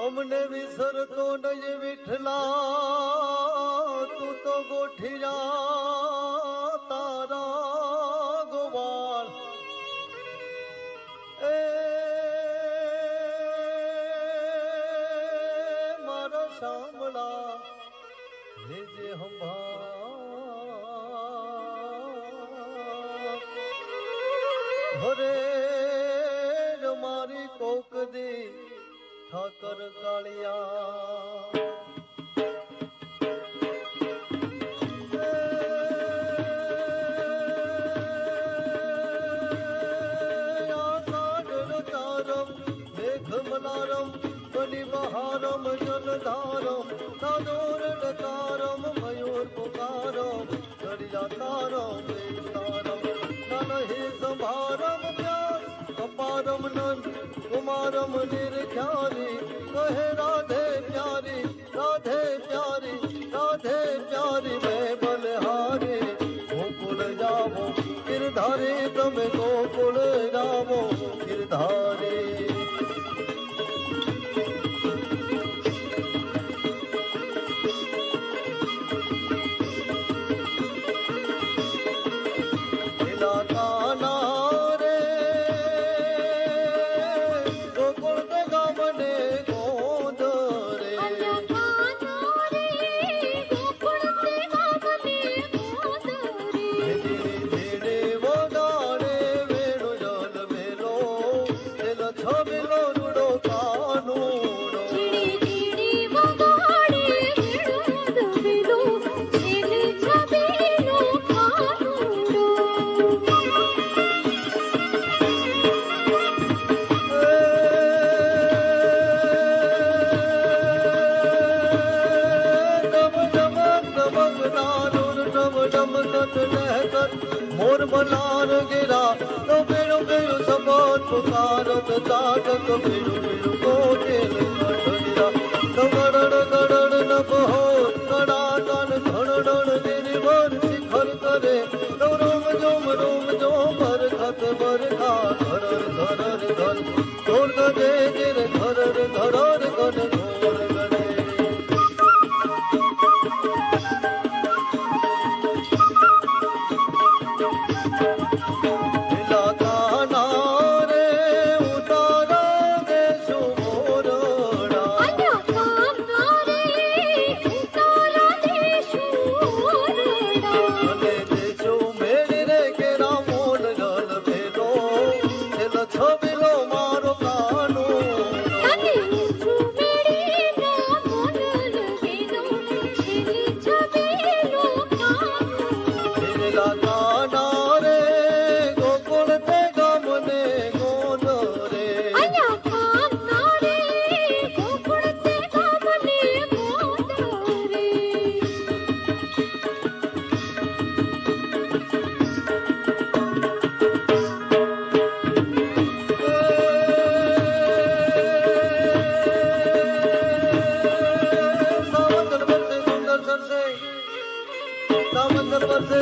અમને વિસરતો નહીં વિઠલા તું તો ગોઠિયા તારા ગોવાળ એ મારા શામળા લેજે હંભા હરે મારી કોક દી ઠાકર કાળિયા મેઘમલારમ બલિબહારમ જલધારમ સાદોરડકારમ મયુર પુકારમ દરિયાતારમ વિસ્તારમ નનહે સંભારમ વ્યાસ કપારમ નંદ कुमारम निर्ख्यारी कहे राधे प्यारी राधे प्यारी राधे प्यारी मैं बलहारी गोकुल जावो गिरधारी तमे गोकुल जावो गिरधारी मोर मनार गिरा तो बेड़ो बेड़ो सबोत पुकारत ताटक बेड़ो बेड़ो कोटेल गिरा तो गड़ड़ गड़ड़ नभ हो कड़ा कन घड़ड़ गिरिवर शिखर करे तो रोम जोम बरखत बरखा धरर धरर धर तोड़ गए गिर धरर धरर गन घोर गए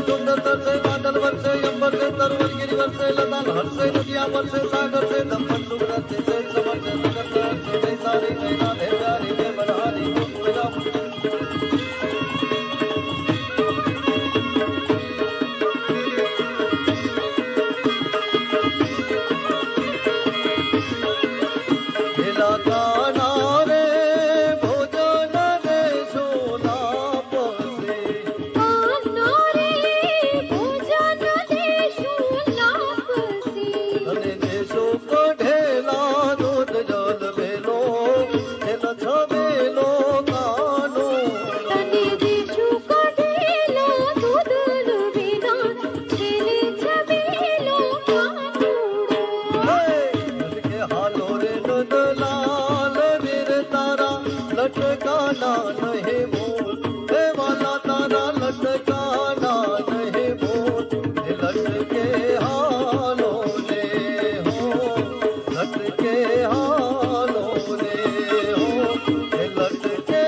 सुंदर से बादल वर्षे अंबर से तरवर गिरी वर्षे लताल हर्षे नदिया वर्षे सागर से दमन सुगरत से समर से नगर से सारी नैना दे प्यारी दे बलहारी लटकाना नहीं भूल हे वाला तारा लटकाना नहीं भूल लटके हालों ने हो लटके हालों ने हो लटके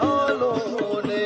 हालों ने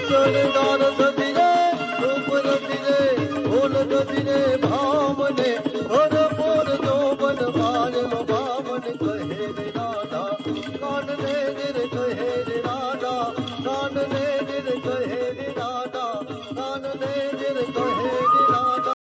ચણદાર સધી રે રૂપ નથી રે ભૂલ નથી રે ભામને ભરપૂર જોબન મારેલો ભાવન કહે રે રાધા કાન રે